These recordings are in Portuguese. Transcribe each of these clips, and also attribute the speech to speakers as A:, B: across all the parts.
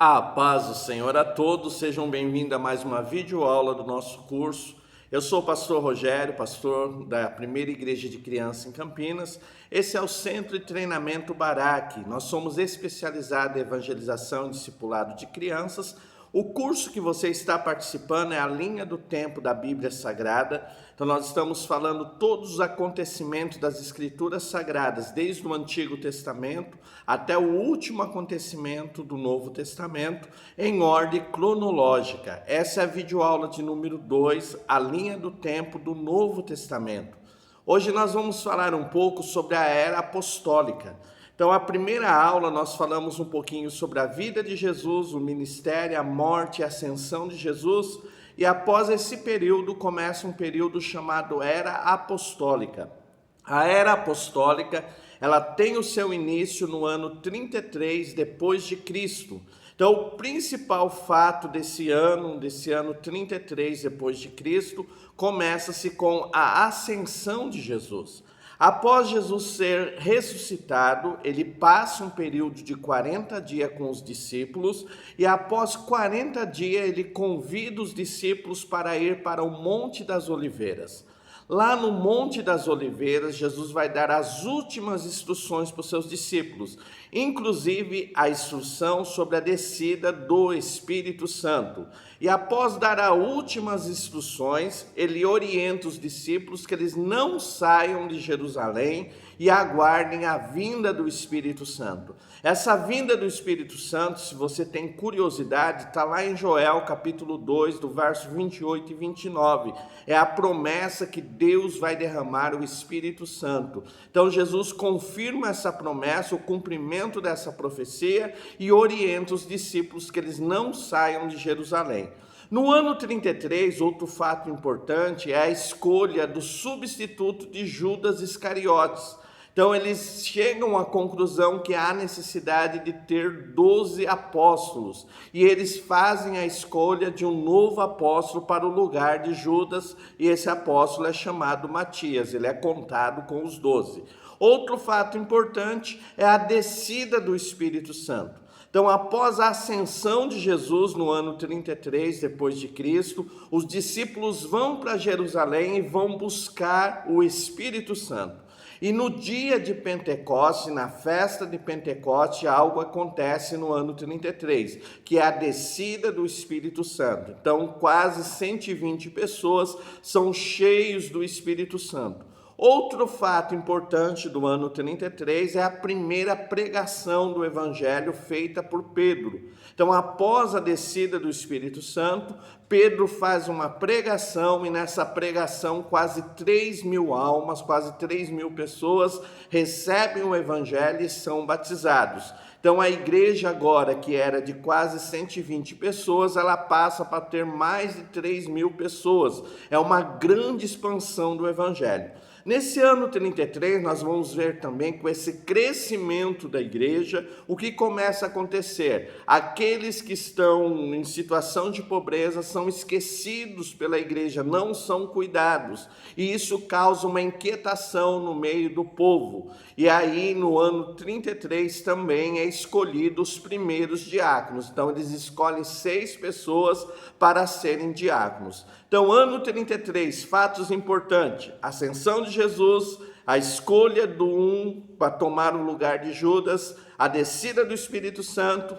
A: A paz do Senhor a todos, sejam bem-vindos a mais uma videoaula do nosso curso. Eu sou o pastor Rogério, pastor da Primeira Igreja de Criança em Campinas. Esse é o Centro de Treinamento Baraque. Nós somos especializados em evangelização e discipulado de crianças. O curso que você está participando é a linha do tempo da Bíblia Sagrada. Então nós estamos falando todos os acontecimentos das Escrituras Sagradas, desde o Antigo Testamento até o último acontecimento do Novo Testamento, em ordem cronológica. Essa é a videoaula de número 2, a linha do tempo do Novo Testamento. Hoje nós vamos falar um pouco sobre a era apostólica. Então, a primeira aula nós falamos um pouquinho sobre a vida de Jesus, o ministério, a morte e a ascensão de Jesus. E após esse período começa um período chamado Era Apostólica. A Era Apostólica, ela tem o seu início no ano 33 depois de Cristo. Então, o principal fato desse ano 33 depois de Cristo, começa-se com a ascensão de Jesus. Após Jesus ser ressuscitado, ele passa um período de 40 dias com os discípulos e após 40 dias ele convida os discípulos para ir para o Monte das Oliveiras. Lá no Monte das Oliveiras, Jesus vai dar as últimas instruções para os seus discípulos, inclusive a instrução sobre a descida do Espírito Santo. E após dar as últimas instruções, ele orienta os discípulos que eles não saiam de Jerusalém e aguardem a vinda do Espírito Santo. Essa vinda do Espírito Santo, se você tem curiosidade, está lá em Joel capítulo 2, do verso 28 e 29. É a promessa que Deus vai derramar o Espírito Santo. Então Jesus confirma essa promessa, o cumprimento dessa profecia e orienta os discípulos que eles não saiam de Jerusalém. No ano 33, outro fato importante é a escolha do substituto de Judas Iscariotes. Então eles chegam à conclusão que há necessidade de ter 12 apóstolos e eles fazem a escolha de um novo apóstolo para o lugar de Judas e esse apóstolo é chamado Matias, ele é contado com os 12. Outro fato importante é a descida do Espírito Santo. Então, após a ascensão de Jesus no ano 33 depois de Cristo, os discípulos vão para Jerusalém e vão buscar o Espírito Santo. E no dia de Pentecoste, na festa de Pentecoste, algo acontece no ano 33, que é a descida do Espírito Santo. Então, quase 120 pessoas são cheios do Espírito Santo. Outro fato importante do ano 33 é a primeira pregação do Evangelho feita por Pedro. Então, após a descida do Espírito Santo, Pedro faz uma pregação e nessa pregação quase 3.000 almas, quase 3.000 pessoas recebem o Evangelho e são batizados. Então a igreja agora, que era de quase 120 pessoas, ela passa para ter mais de 3.000 pessoas. É uma grande expansão do Evangelho. Nesse ano 33, nós vamos ver também com esse crescimento da igreja, o que começa a acontecer. Aqueles que estão em situação de pobreza são esquecidos pela igreja, não são cuidados. E isso causa uma inquietação no meio do povo. E aí, no ano 33, também é escolhido os primeiros diáconos. Então, eles escolhem 6 pessoas para serem diáconos. Então, ano 33, fatos importantes: ascensão de Jesus, a escolha do para tomar o lugar de Judas, a descida do Espírito Santo,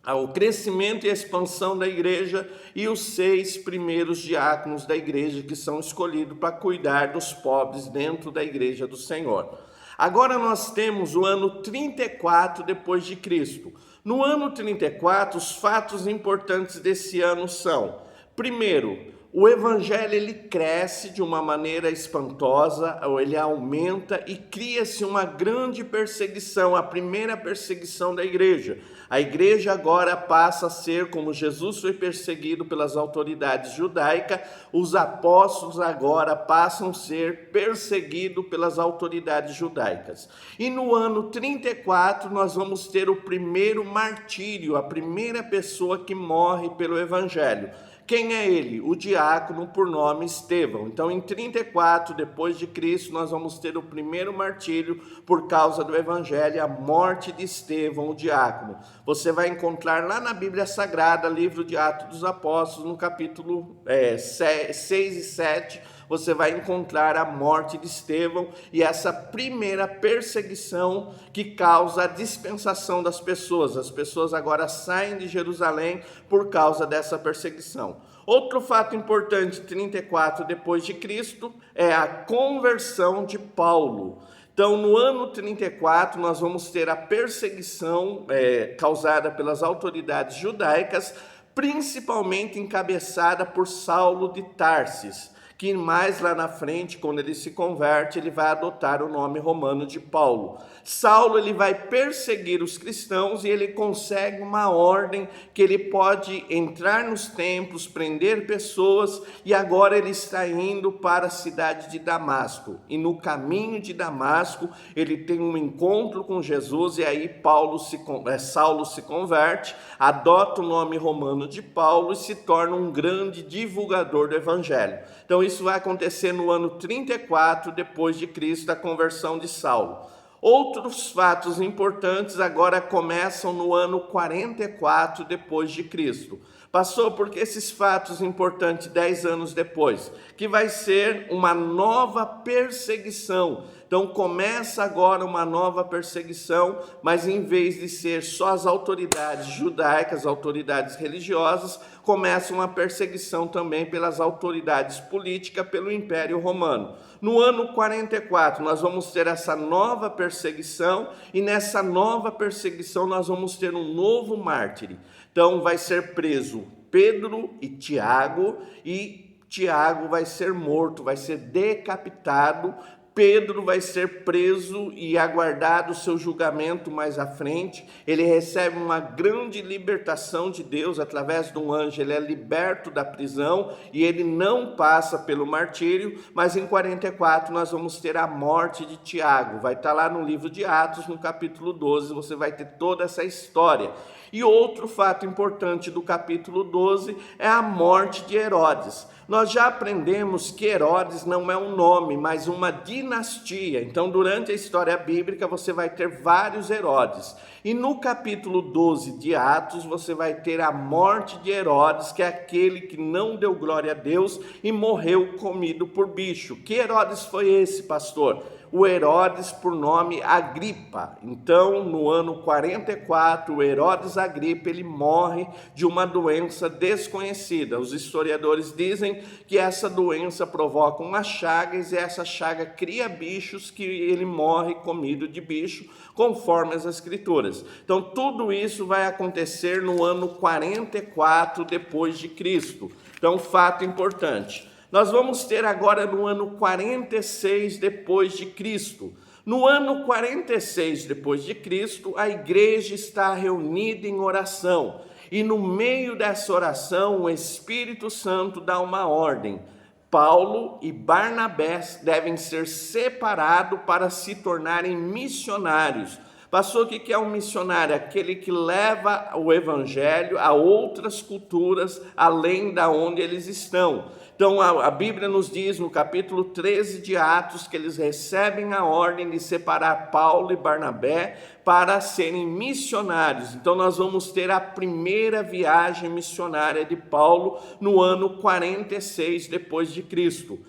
A: o crescimento e a expansão da igreja e os 6 primeiros diáconos da igreja que são escolhidos para cuidar dos pobres dentro da igreja do Senhor. Agora nós temos o ano 34 depois de Cristo. No ano 34, os fatos importantes desse ano são: primeiro, o evangelho ele cresce de uma maneira espantosa, ele aumenta e cria-se uma grande perseguição, a primeira perseguição da igreja. A igreja agora passa a ser, como Jesus foi perseguido pelas autoridades judaicas, os apóstolos agora passam a ser perseguidos pelas autoridades judaicas. E no ano 34 nós vamos ter o primeiro martírio, a primeira pessoa que morre pelo evangelho. Quem é ele? O diácono por nome Estevão. Então, em 34 depois de Cristo, nós vamos ter o primeiro martírio por causa do evangelho, a morte de Estevão, o diácono. Você vai encontrar lá na Bíblia Sagrada, livro de Atos dos Apóstolos, no capítulo 6 e 7, você vai encontrar a morte de Estevão e essa primeira perseguição que causa a dispensação das pessoas. As pessoas agora saem de Jerusalém por causa dessa perseguição. Outro fato importante, 34 depois de Cristo, é a conversão de Paulo. Então, no ano 34, nós vamos ter a perseguição causada pelas autoridades judaicas, principalmente encabeçada por Saulo de Tarsis, que mais lá na frente, quando ele se converte, ele vai adotar o nome romano de Paulo. Saulo, ele vai perseguir os cristãos e ele consegue uma ordem que ele pode entrar nos templos, prender pessoas, e agora ele está indo para a cidade de Damasco. E no caminho de Damasco, ele tem um encontro com Jesus, e aí Saulo se converte, adota o nome romano de Paulo e se torna um grande divulgador do evangelho. Então, isso vai acontecer no ano 34 depois de Cristo, a conversão de Saulo. Outros fatos importantes agora começam no ano 44 depois de Cristo. Passou porque esses fatos importantes 10 anos depois, que vai ser uma nova perseguição. Então começa agora uma nova perseguição, mas em vez de ser só as autoridades judaicas, autoridades religiosas, começa uma perseguição também pelas autoridades políticas, pelo Império Romano. No ano 44, nós vamos ter essa nova perseguição, e nessa nova perseguição nós vamos ter um novo mártir. Então vai ser preso Pedro e Tiago, e Tiago vai ser morto, vai ser decapitado. Pedro vai ser preso e aguardado o seu julgamento mais à frente. Ele recebe uma grande libertação de Deus através de um anjo. Ele é liberto da prisão e ele não passa pelo martírio, mas em 44 nós vamos ter a morte de Tiago. Vai estar lá no livro de Atos, no capítulo 12, você vai ter toda essa história. E outro fato importante do capítulo 12 é a morte de Herodes. Nós já aprendemos que Herodes não é um nome, mas uma dinastia. Então, durante a história bíblica, você vai ter vários Herodes. E no capítulo 12 de Atos, você vai ter a morte de Herodes, que é aquele que não deu glória a Deus e morreu comido por bicho. Que Herodes foi esse, pastor? O Herodes por nome Agripa. Então, no ano 44, o Herodes Agripa, ele morre de uma doença desconhecida. Os historiadores dizem que essa doença provoca uma chaga, e essa chaga cria bichos, que ele morre comido de bicho, conforme as escrituras. Então, tudo isso vai acontecer no ano 44 depois de Cristo. Então, fato importante. Nós vamos ter agora no ano 46 depois de Cristo. No ano 46 depois de Cristo, a igreja está reunida em oração. E no meio dessa oração, o Espírito Santo dá uma ordem. Paulo e Barnabé devem ser separados para se tornarem missionários. Pastor, o que é um missionário? Aquele que leva o evangelho a outras culturas, além da onde eles estão. Então, a Bíblia nos diz, no capítulo 13 de Atos, que eles recebem a ordem de separar Paulo e Barnabé para serem missionários. Então, nós vamos ter a primeira viagem missionária de Paulo no ano 46 depois de Cristo.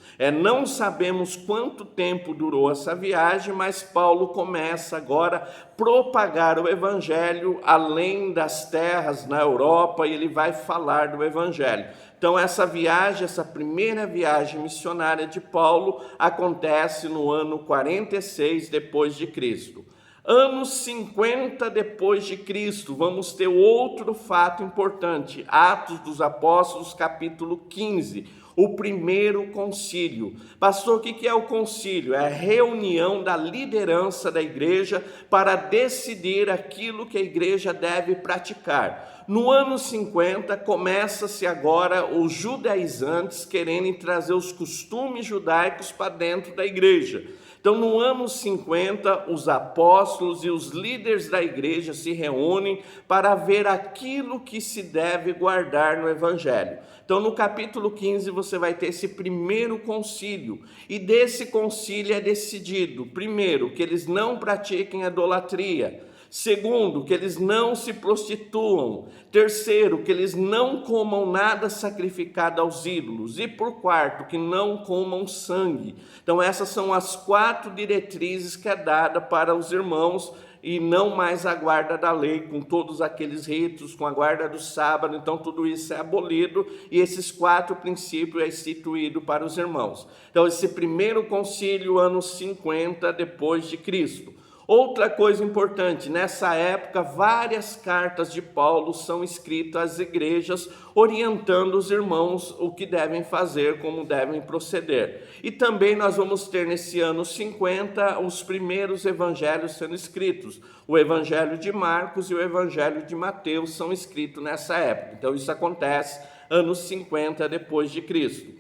A: Não sabemos quanto tempo durou essa viagem, mas Paulo começa agora a propagar o evangelho além das terras na Europa, e ele vai falar do evangelho. Então, essa viagem, essa primeira viagem missionária de Paulo acontece no ano 46 depois de Cristo. Anos 50 depois de Cristo, vamos ter outro fato importante, Atos dos Apóstolos, capítulo 15, o primeiro concílio. Pastor, o que é o concílio? É a reunião da liderança da igreja para decidir aquilo que a igreja deve praticar. No ano 50, começa-se agora os judaizantes querendo trazer os costumes judaicos para dentro da igreja. Então, Então, no ano 50, os apóstolos e os líderes da igreja se reúnem para ver aquilo que se deve guardar no evangelho. Então, no capítulo 15, você vai ter esse primeiro concílio, e desse concílio é decidido, primeiro, que eles não pratiquem idolatria. Segundo, que eles não se prostituam. Terceiro, que eles não comam nada sacrificado aos ídolos. E por quarto, que não comam sangue. Então essas são as 4 diretrizes que é dada para os irmãos, e não mais a guarda da lei, com todos aqueles ritos, com a guarda do sábado. Então tudo isso é abolido, e esses 4 princípios é instituído para os irmãos. Então esse primeiro concílio, anos 50 depois de Cristo. Outra coisa importante, nessa época, várias cartas de Paulo são escritas às igrejas, orientando os irmãos o que devem fazer, como devem proceder. E também nós vamos ter nesse ano 50 os primeiros evangelhos sendo escritos. O evangelho de Marcos e o evangelho de Mateus são escritos nessa época. Então isso acontece anos 50 depois de Cristo.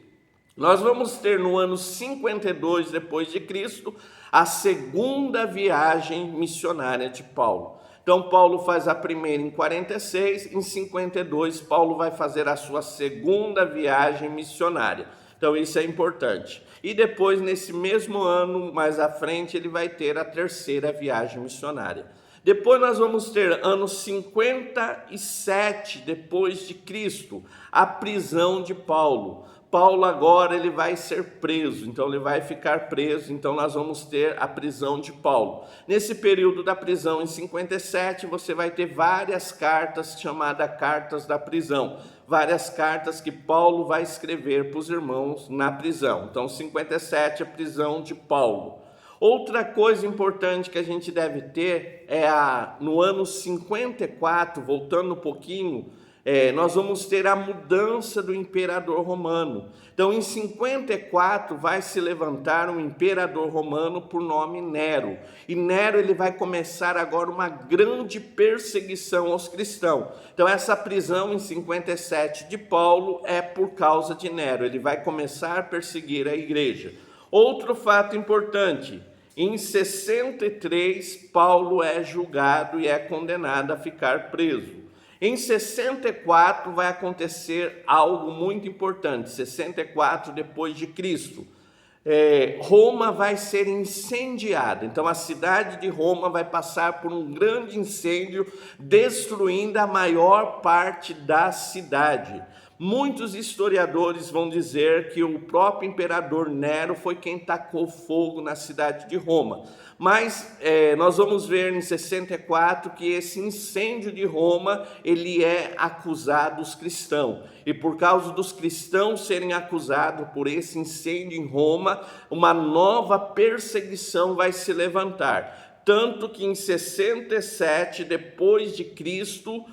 A: Nós vamos ter no ano 52 depois de Cristo a segunda viagem missionária de Paulo. Então Paulo faz a primeira em 46, em 52 Paulo vai fazer a sua segunda viagem missionária. Então isso é importante. E depois, nesse mesmo ano, mais à frente, ele vai ter a terceira viagem missionária. Depois nós vamos ter anos 57 depois de Cristo, a prisão de Paulo. Paulo agora ele vai ser preso, então ele vai ficar preso, então nós vamos ter a prisão de Paulo. Nesse período da prisão, em 57, você vai ter várias cartas chamadas cartas da prisão, várias cartas que Paulo vai escrever para os irmãos na prisão. Então 57 é a prisão de Paulo. Outra coisa importante que a gente deve ter é no ano 54, voltando um pouquinho, nós vamos ter a mudança do imperador romano. Então, em 54, vai se levantar um imperador romano por nome Nero. E Nero ele vai começar agora uma grande perseguição aos cristãos. Então, essa prisão em 57 de Paulo é por causa de Nero. Ele vai começar a perseguir a igreja. Outro fato importante, em 63, Paulo é julgado e é condenado a ficar preso. Em 64 vai acontecer algo muito importante, 64 depois de Cristo. Roma vai ser incendiada, então a cidade de Roma vai passar por um grande incêndio, destruindo a maior parte da cidade. Muitos historiadores vão dizer que o próprio imperador Nero foi quem tacou fogo na cidade de Roma. Mas nós vamos ver em 64 que esse incêndio de Roma, ele é acusado dos cristãos. E por causa dos cristãos serem acusados por esse incêndio em Roma, uma nova perseguição vai se levantar. Tanto que em 67 depois de Cristo,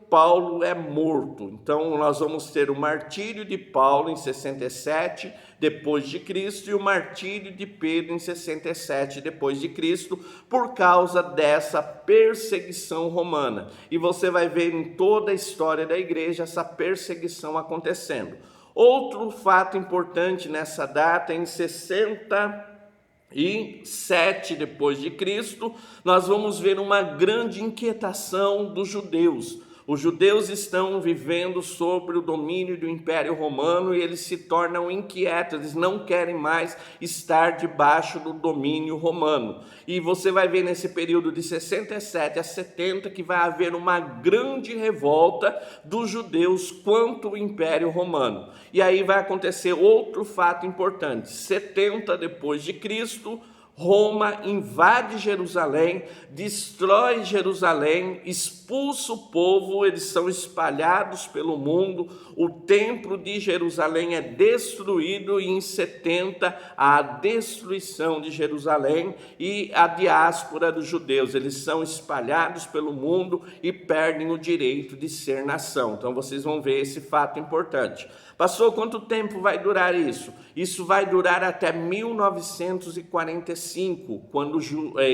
A: Paulo é morto. Então nós vamos ter o martírio de Paulo em 67 depois de Cristo e o martírio de Pedro em 67 depois de Cristo, por causa dessa perseguição romana. E você vai ver em toda a história da igreja essa perseguição acontecendo. Outro fato importante nessa data, em 67 depois de Cristo, nós vamos ver uma grande inquietação dos judeus. Os judeus estão vivendo sobre o domínio do Império Romano e eles se tornam inquietos, eles não querem mais estar debaixo do domínio romano. E você vai ver nesse período de 67 a 70 que vai haver uma grande revolta dos judeus contra o Império Romano. E aí vai acontecer outro fato importante, 70 depois de Cristo, Roma invade Jerusalém, destrói Jerusalém, expulsa o povo, eles são espalhados pelo mundo, o templo de Jerusalém é destruído e em 70 a destruição de Jerusalém e a diáspora dos judeus, eles são espalhados pelo mundo e perdem o direito de ser nação. Então vocês vão ver esse fato importante. Passou quanto tempo vai durar isso? Isso vai durar até 1945, quando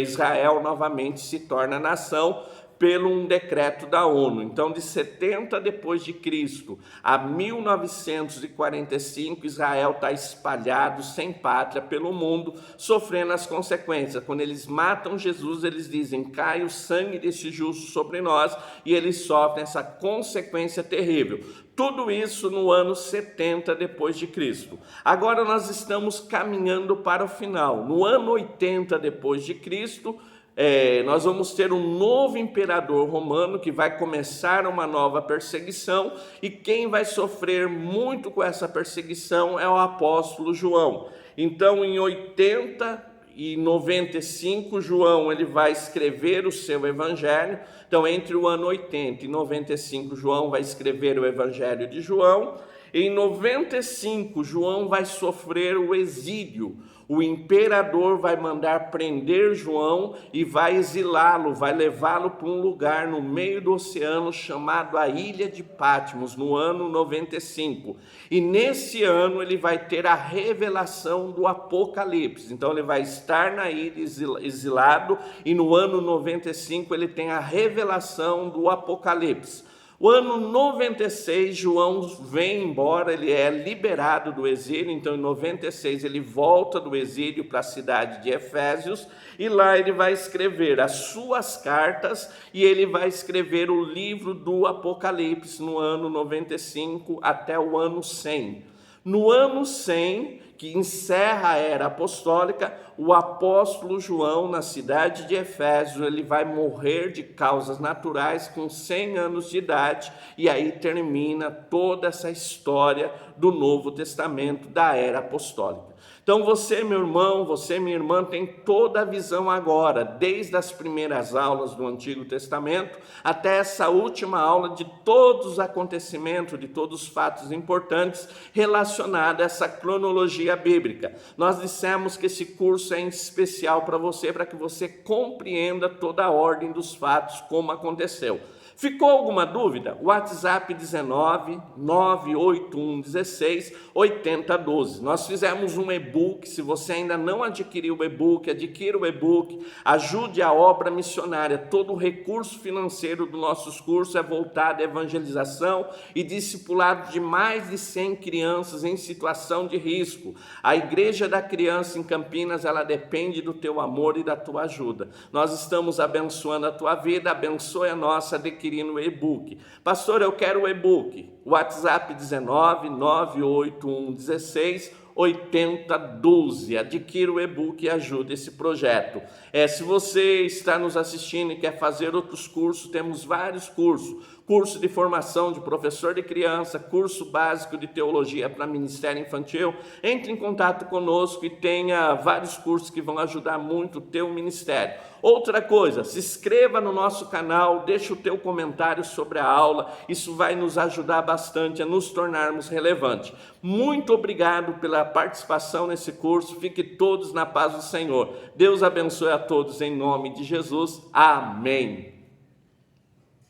A: Israel novamente se torna nação, pelo um decreto da ONU. Então, de 70 depois de Cristo a 1945, Israel está espalhado, sem pátria, pelo mundo, sofrendo as consequências. Quando eles matam Jesus, eles dizem: cai o sangue desse justo sobre nós, e eles sofrem essa consequência terrível. Tudo isso no ano 70 depois de Cristo. Agora nós estamos caminhando para o final. No ano 80 depois de Cristo, nós vamos ter um novo imperador romano que vai começar uma nova perseguição, e quem vai sofrer muito com essa perseguição é o apóstolo João. Então, em 80 e 95, João ele vai escrever o seu evangelho. Então, entre o ano 80 e 95, João vai escrever o evangelho de João. Em 95, João vai sofrer o exílio. O imperador vai mandar prender João e vai exilá-lo, vai levá-lo para um lugar no meio do oceano chamado a Ilha de Patmos, no ano 95. E nesse ano ele vai ter a revelação do Apocalipse. Então ele vai estar na ilha exilado, e no ano 95 ele tem a revelação do Apocalipse. O ano 96, João vem embora, ele é liberado do exílio. Então em 96 ele volta do exílio para a cidade de Efésios, e lá ele vai escrever as suas cartas, e ele vai escrever o livro do Apocalipse no ano 95 até o ano 100. No ano 100, que encerra a era apostólica, o apóstolo João, na cidade de Efésio, ele vai morrer de causas naturais com 100 anos de idade, e aí termina toda essa história do Novo Testamento, da era apostólica. Então você, meu irmão, você, minha irmã, tem toda a visão agora, desde as primeiras aulas do Antigo Testamento até essa última aula, de todos os acontecimentos, de todos os fatos importantes relacionados a essa cronologia bíblica. Nós dissemos que esse curso é em especial para que você compreenda toda a ordem dos fatos, como aconteceu. Ficou alguma dúvida? WhatsApp 19 981 16 8012. Nós fizemos um e-book. Se você ainda não adquiriu o e-book, adquira o e-book, ajude a obra missionária. Todo o recurso financeiro dos nossos cursos é voltado à evangelização e discipulado de mais de 100 crianças em situação de risco. A Igreja da Criança em Campinas, ela depende do teu amor e da tua ajuda. Nós estamos abençoando a tua vida, abençoe a nossa, adquirindo o e-book. Pastor, eu quero o e-book. WhatsApp 19 981 16 8012. Adquira o e-book e ajude esse projeto. Se você está nos assistindo e quer fazer outros cursos, temos vários cursos. Curso de formação de professor de criança, curso básico de teologia para ministério infantil. Entre em contato conosco e tenha vários cursos que vão ajudar muito o teu ministério. Outra coisa, se inscreva no nosso canal, deixa o teu comentário sobre a aula. Isso vai nos ajudar bastante a nos tornarmos relevantes. Muito obrigado pela participação nesse curso. Fique todos na paz do Senhor. Deus abençoe a todos em nome de Jesus. Amém.